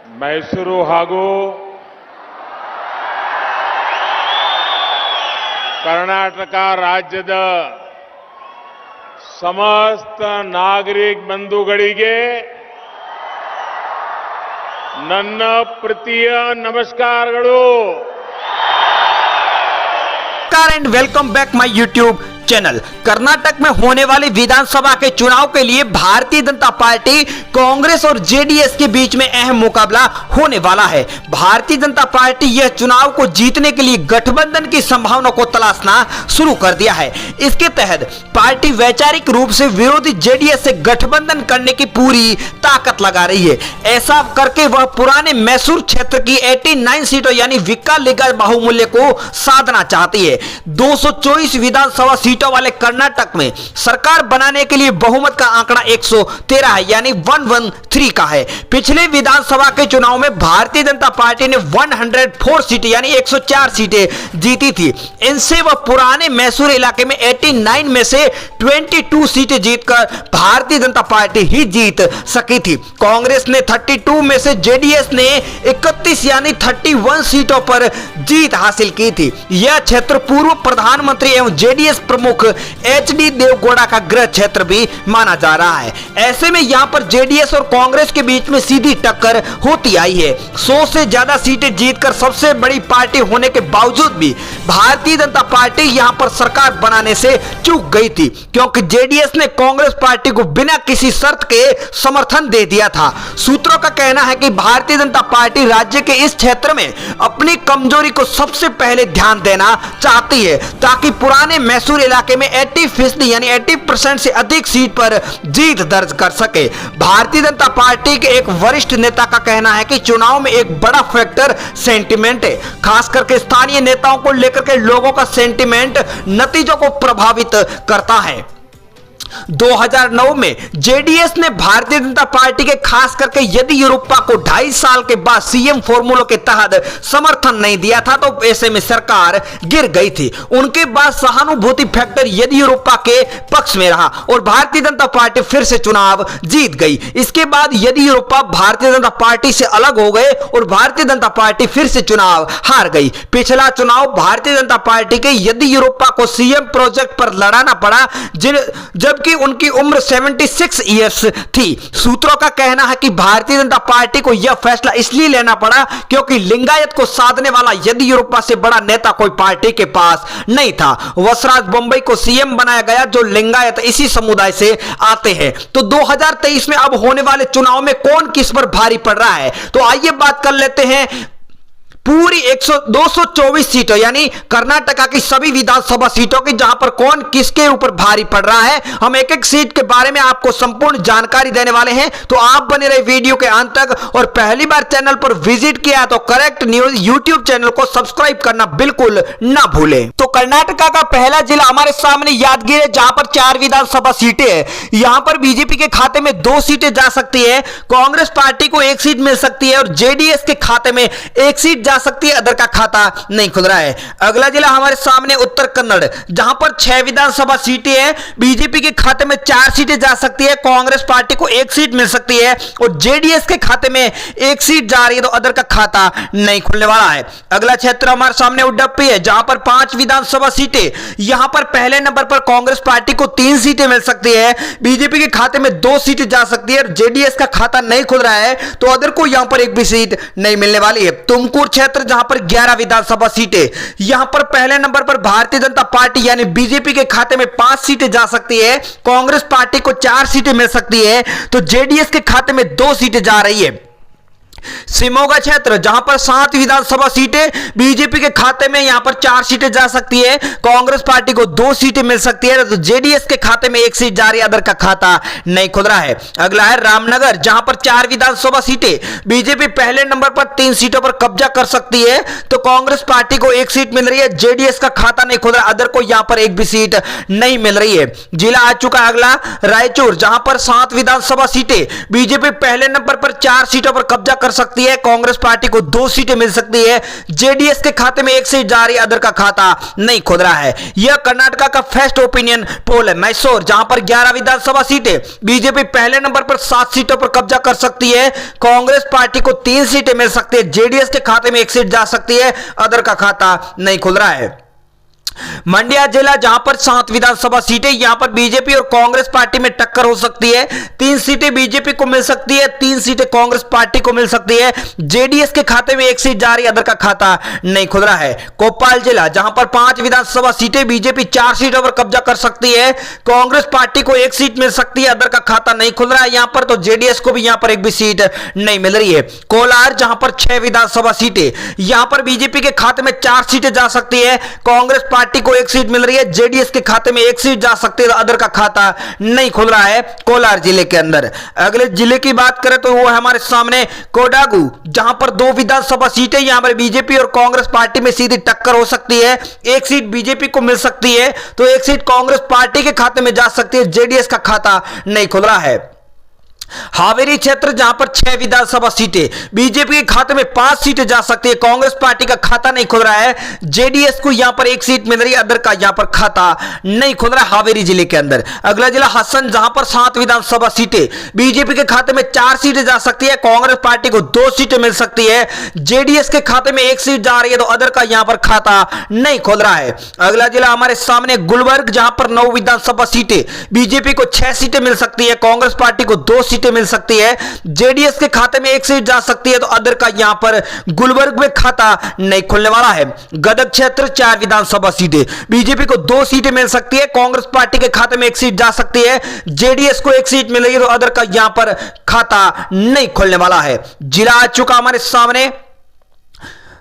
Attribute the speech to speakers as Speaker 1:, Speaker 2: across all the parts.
Speaker 1: ಮೈಸೂರು ಹಾಗೂ ಕರ್ನಾಟಕ ರಾಜ್ಯದ ಸಮಸ್ತ ನಾಗರಿಕ ಬಂಧುಗಳಿಗೆ ನನ್ನ ಪ್ರೀತಿಯ ನಮಸ್ಕಾರಗಳು।
Speaker 2: And welcome back my YouTube channel. Karnataka में होने वाले विधानसभा के चुनाव के लिए भारतीय जनता पार्टी कांग्रेस और जेडीएस के बीच में अहम मुकाबला होने वाला है। भारतीय जनता पार्टी यह चुनाव को जीतने के लिए गठबंधन की संभावना को तलाशना शुरू कर दिया है। इसके तहत पार्टी वैचारिक रूप से विरोधी जेडीएस से गठबंधन करने की पूरी ताकत लगा रही है। ऐसा करके वह पुराने मैसूर क्षेत्र की 89 सीटों यानी विक्का लिगा बाहुमूल्य को साधना चाहती है। 224 विधानसभा सीटों वाले कर्नाटक में सरकार बनाने के लिए बहुमत का आंकड़ा 113 है यानी 113 का है। पिछले विधानसभा के चुनाव में भारतीय जनता पार्टी ने 104 सीटें यानी 104 सीटें जीती थी। इनसे वह पुराने मैसूर इलाके में 89 में से 22 सीटें जीतकर भारतीय जनता पार्टी ही जीत सकी थी। कांग्रेस ने 32 में से जेडीएस ने 31 यानी 31 सीटों पर जीत हासिल की थी। यह क्षेत्र पूर्व प्रधानमंत्री एवं जेडीएस प्रमुख एचडी देवगौड़ा का गृह क्षेत्र भी माना जा रहा है। ऐसे में यहां पर जेडीएस और कांग्रेस के बीच में सीधी टक्कर होती आई है। 100 से ज्यादा सीटें जीतकर सबसे बड़ी पार्टी होने के बावजूद भी भारतीय जनता पार्टी यहां पर सरकार बनाने से चूक गई थी, क्योंकि जेडीएस ने कांग्रेस पार्टी को बिना किसी शर्त के समर्थन दे दिया था। सूत्रों का कहना है कि भारतीय जनता पार्टी राज्य के इस क्षेत्र में अपनी कमजोरी को सबसे पहले ध्यान देना चाहती है, ताकि पुराने मैसूर इलाके में 80% यानी 80% से अधिक सीट पर जीत दर्ज कर सके। भारतीय जनता पार्टी के एक वरिष्ठ नेता का कहना है कि चुनाव में एक बड़ा फैक्टर सेंटिमेंट है, खास करके स्थानीय नेताओं को लेकर के लोगों का सेंटिमेंट नतीजों को प्रभावित करता है। 2009 में जेडीएस ने भारतीय जनता पार्टी के खास करके येदियुरप्पा को 2.5 साल के बाद सीएम फॉर्मूला के तहत समर्थन नहीं दिया था, तो ऐसे में सरकार गिर गई थी। उनके बाद सहानुभूति फैक्टर येदियुरप्पा के पक्ष में रहा और भारतीय जनता पार्टी फिर से चुनाव जीत गई। इसके बाद येदियुरप्पा भारतीय जनता पार्टी से अलग हो गए और भारतीय जनता पार्टी फिर से चुनाव हार गई। पिछला चुनाव भारतीय जनता पार्टी के येदियुरप्पा को सीएम प्रोजेक्ट पर लड़ाना पड़ा, जबकि उनकी उम्र 76 इयर्स थी। सूत्रों का कहना है कि भारतीय जनता पार्टी को यह फैसला इसलिए लेना पड़ा क्योंकि लिंगायत को साधने वाला येदियुरप्पा से बड़ा नेता कोई पार्टी के पास नहीं था। वसराज बोम्मई को सीएम बनाया गया, जो लिंगायत इसी समुदाय से आते हैं। तो 2023 में अब होने वाले चुनाव में कौन किस पर भारी पड़ रहा है, तो आइए बात कर लेते हैं पूरी 224 सीटों यानी कर्नाटका की सभी विधानसभा सीटों की, जहां पर कौन किसके ऊपर भारी पड़ रहा है। हम एक एक सीट के बारे में आपको संपूर्ण जानकारी देने वाले हैं, तो आप बने रहे वीडियो के अंत तक। और पहली बार चैनल पर विजिट किया तो करेक्ट न्यूज यूट्यूब चैनल को सब्सक्राइब करना बिल्कुल ना भूलें। तो कर्नाटका का पहला जिला हमारे सामने यादगीर है, जहां पर 4 विधानसभा सीटें हैं। यहां पर बीजेपी के खाते में 2 सीटें जा सकती है, कांग्रेस पार्टी को 1 सीट मिल सकती है और जेडीएस के खाते में 1 सीट जा सकती है, अदर का खाता नहीं खुल रहा है। अगला जिला हमारे सामने उत्तर कन्नड़, जहां पर 6 विधानसभा सीटें हैं। बीजेपी के खाते में 4 सीटें जा सकती है, कांग्रेस पार्टी को 1 सीट मिल सकती है और जेडीएस के खाते में 1 सीट जा रही है, तो अदर का खाता नहीं खुलने वाला है। अगला क्षेत्र हमारे सामने उडुपी है, जहां पर 5 विधानसभा सीटें। यहां पर पहले नंबर पर कांग्रेस पार्टी को 3 सीटें मिल सकती है, बीजेपी के खाते में 2 सीटें जा सकती है और जेडीएस का खाता नहीं खुल रहा है, तो अदर को यहां पर एक भी सीट नहीं मिलने वाली है। तुमकुर क्षेत्र, जहां पर 11 विधानसभा सीटें। यहां पर पहले नंबर पर भारतीय जनता पार्टी यानी बीजेपी के खाते में 5 सीटें जा सकती है, कांग्रेस पार्टी को 4 सीटें मिल सकती है, तो जेडीएस के खाते में 2 सीटें जा रही है। शिमोगा क्षेत्र, जहां पर 7 विधानसभा सीटें, बीजेपी के खाते में यहां पर 4 सीटें जा सकती है, कांग्रेस पार्टी को 2 सीटें मिल सकती है, तो जेडीएस के खाते में 1 सीट जा रही है, अदर का खाता नहीं खुल रहा है। अगला है रामनगर, जहां पर 4 विधानसभा सीटें। बीजेपी पहले नंबर पर 3 सीटों पर कब्जा कर सकती है, तो कांग्रेस पार्टी को 1 सीट मिल रही है, जेडीएस का खाता नहीं खुल रहा, अदर को यहां पर एक भी सीट नहीं मिल रही है। जिला आ चुका है अगला रायचूर, जहां पर 7 विधानसभा सीटें। बीजेपी पहले नंबर पर 4 सीटों पर कब्जा कर सकती है, कांग्रेस पार्टी को 2 सीटें मिल सकती है, जेडीएस के खाते में 1 सीट जा रही है, अदर का खाता नहीं खुल रहा है। यह कर्नाटका का फर्स्ट ओपिनियन पोल है। मैसूर जहां पर 11 विधानसभा सीटें, बीजेपी पहले नंबर पर 7 सीटों पर कब्जा कर सकती है, कांग्रेस पार्टी को 3 सीटें मिल सकती है, जेडीएस के खाते में 1 सीट जा सकती है, अदर का खाता नहीं खुल रहा है। मंड्या जिला जहां पर 7 विधानसभा सीटें, यहां पर बीजेपी और कांग्रेस पार्टी में टक्कर हो सकती है, 3 सीटें बीजेपी को मिल सकती है, 3 सीटें कांग्रेस पार्टी को मिल सकती है, जेडीएस के खाते में 1 सीट जा रही है, अदर का खाता नहीं खुल रहा है। कोप्पाल जिला जहां पर 5 विधानसभा सीटें, बीजेपी 4 सीटों पर कब्जा कर सकती है, कांग्रेस पार्टी को 1 सीट मिल सकती है, अदर का खाता नहीं खुल रहा है यहां पर, तो जेडीएस को भी यहां पर एक भी सीट नहीं मिल रही है। कोलार जहां पर 6 विधानसभा सीटें, यहां पर बीजेपी के खाते में 4 सीटें जा सकती है, कांग्रेस पार्टी को 1 सीट मिल रही है, जेडीएस के खाते में 1 सीट जा सकती है, अदर का खाता नहीं खुल रहा है कोलार जिले के अंदर। अगले जिले की बात करें तो वो है हमारे सामने कोडागू, जहां पर 2 विधानसभा सीटें, यहां पर बीजेपी और कांग्रेस पार्टी में सीधी टक्कर हो सकती है, 1 सीट बीजेपी को मिल सकती है, तो 1 सीट कांग्रेस पार्टी के खाते में जा सकती है, जेडीएस का खाता नहीं खुल रहा है। हावेरी क्षेत्र जहां पर 6 विधानसभा सीटें, बीजेपी के खाते में 5 सीटें जा सकती है, कांग्रेस पार्टी का खाता नहीं खुल रहा है, जेडीएस को यहां पर 1 सीट मिल रही है, अदर का यहां पर खाता नहीं खुल रहा है हावेरी जिले के अंदर। अगला जिला हसन जहां पर 7 विधानसभा सीटें, बीजेपी के खाते में 4 सीटें जा सकती है, कांग्रेस पार्टी को 2 सीटें मिल सकती है, जेडीएस के खाते में 1 सीट जा रही है, तो अदर का यहां पर खाता नहीं खुल रहा है। अगला जिला हमारे सामने गुलबर्ग जहां पर 9 विधानसभा सीटें, बीजेपी को 6 सीटें मिल सकती है, कांग्रेस पार्टी को 2 सीटें मिल सकती है, जेडीएस के खाते में 1 सीट जा सकती है, तो अदर का यहां पर गुलबर्ग में खाता नहीं खुलने वाला है। गदग क्षेत्र 4 विधानसभा सीटें, बीजेपी को 2 सीटें मिल सकती है, कांग्रेस पार्टी के खाते में 1 सीट जा सकती है, जेडीएस को 1 सीट मिलेगी, तो अदर का यहां पर खाता नहीं खुलने वाला है। जिला आ चुका हमारे सामने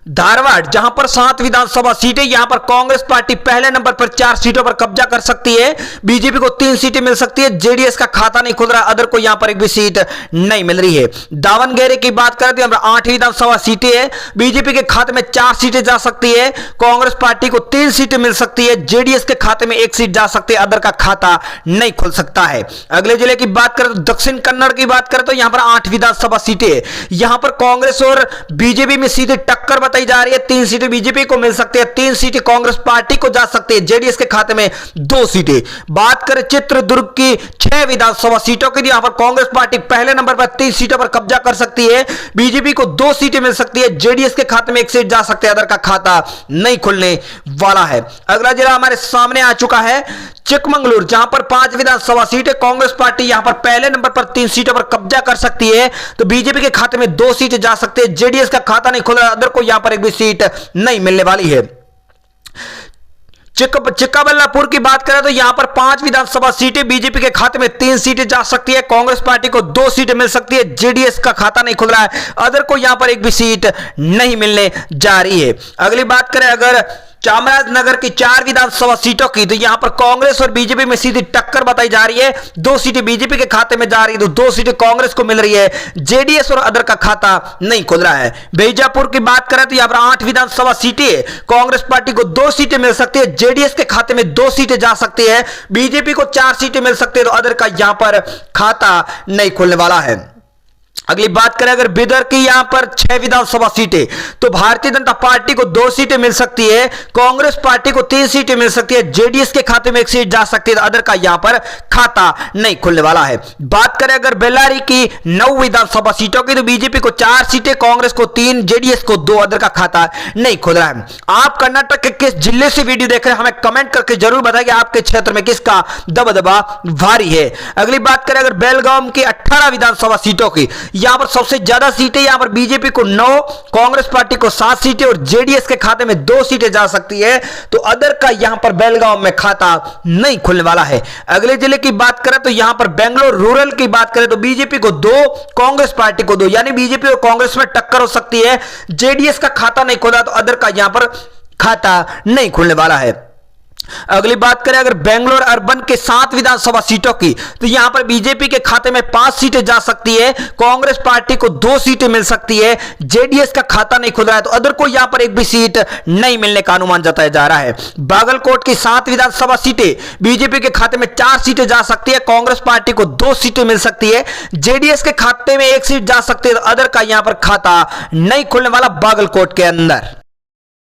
Speaker 2: धारवाड़ जहां पर 7 विधानसभा सीटें, यहां पर कांग्रेस पार्टी पहले नंबर पर 4 सीटों पर कब्जा कर सकती है, बीजेपी को 3 सीटें मिल सकती है, जेडीएस का खाता नहीं खुल रहा, अदर को यहां पर एक भी सीट नहीं मिल रही है। दावनगेरे की बात करें तो 8 विधानसभा सीटें हैं, बीजेपी के खाते में 4 सीटें जा सकती है, कांग्रेस पार्टी को 3 सीटें मिल सकती है, जेडीएस के खाते में 1 सीट जा सकती है, अदर का खाता नहीं खुल सकता है। अगले जिले की बात करें तो दक्षिण कन्नड़ की बात करें तो यहां पर 8 विधानसभा सीटें, यहां पर कांग्रेस और बीजेपी में सीधे टक्कर बताई जा रही है, 3 सीटें बीजेपी को मिल सकती है, 3 सीटें कांग्रेस पार्टी को जा सकती है, जेडीएस के खाते में 2 सीटें। बात करें चित्रदुर्ग की 6 विधानसभा सीटों की, यहां पर कांग्रेस पार्टी पहले नंबर पर 3 सीटों पर कब्जा कर सकती है, बीजेपी को 2 सीटें मिल सकती है, जेडीएस के खाते में 1 सीट जा सकती है, अदर का खाता नहीं खुलने वाला है। अगला जिला हमारे सामने आ चुका है चिकमंगलुरु, जहां पर 5 विधानसभा सीटें, कांग्रेस पार्टी यहां पर पहले नंबर पर 3 सीटों पर कब्जा कर सकती है, तो बीजेपी के खाते में 2 सीटें जा सकती है, जेडीएस का खाता नहीं खुल रहा, अदर को यहां पर एक भी सीट नहीं मिलने वाली है। चिक्काबल्लापुर की बात करें तो यहां पर 5 विधानसभा सीटें, बीजेपी के खाते में 3 सीटें जा सकती है, कांग्रेस पार्टी को 2 सीटें मिल सकती है, जेडीएस का खाता नहीं खुल रहा है, अदर को यहां पर एक भी सीट नहीं मिलने जा रही है। अगली बात करें अगर चामराजनगर की 4 विधानसभा सीटों की, तो यहां पर कांग्रेस और बीजेपी में सीधी टक्कर बताई जा रही है, 2 सीटें बीजेपी के खाते में जा रही है, तो 2 सीटें कांग्रेस को मिल रही है, जेडीएस और अदर का खाता नहीं खुल रहा है। बीजापुर की बात करें तो यहां पर 8 विधानसभा सीटें, कांग्रेस पार्टी को 2 सीटें मिल सकती है, जेडीएस के खाते में 2 सीटें जा सकती है, बीजेपी को 4 सीटें मिल सकती है, तो अदर का यहां पर खाता नहीं खुलने वाला है। अगली बात करें अगर बिदर की यहां पर 6 विधानसभा सीटें, तो भारतीय जनता पार्टी को 2 सीटें मिल सकती है, कांग्रेस पार्टी को 3 सीटें मिल सकती है, जेडीएस के खाते में 1 सीट जा सकती है, अदर का यहां पर खाता नहीं खुलने वाला है। बात करें अगर बेल्लारी की 9 विधानसभा सीटों की, तो बीजेपी को 4 सीटें, कांग्रेस को 3, जेडीएस को 2, अदर का खाता नहीं खुल रहा है। आप कर्नाटक के किस जिले से वीडियो देख रहे हैं, हमें कमेंट करके जरूर बताइए आपके क्षेत्र में किसका दबदबा भारी है। अगली बात करें अगर बेलगाम की 18 विधानसभा सीटों की, यहां पर सबसे ज्यादा सीटें, यहां पर बीजेपी को 9, कांग्रेस पार्टी को 7 सीटें और जेडीएस के खाते में 2 सीटें जा सकती है, तो अदर का यहां पर बेलगांव में खाता नहीं खुलने वाला है। अगले जिले की बात करें तो यहां पर बेंगलोर रूरल की बात करें तो बीजेपी को 2, कांग्रेस पार्टी को 2, यानी बीजेपी और कांग्रेस में टक्कर हो सकती है, जेडीएस का खाता नहीं खुला, तो अदर का यहां पर खाता नहीं खुलने वाला है। अगली बात करें अगर बेंगलोर अर्बन के 7 विधानसभा सीटों की, तो यहां पर बीजेपी के खाते में 5 सीटें जा सकती है, कांग्रेस पार्टी को 2 सीटें मिल सकती है, जेडीएस का खाता नहीं खुल रहा है तो अदर को यहां पर एक भी सीट नहीं मिलने का अनुमान जताया जा रहा है। बागलकोट की 7 विधानसभा सीटें बीजेपी के खाते में 4 सीटें जा सकती है, कांग्रेस पार्टी को 2 सीटें मिल सकती है, जेडीएस के खाते में 1 सीट जा सकती है, तो अदर का यहां पर खाता नहीं खुलने वाला बागलकोट के अंदर।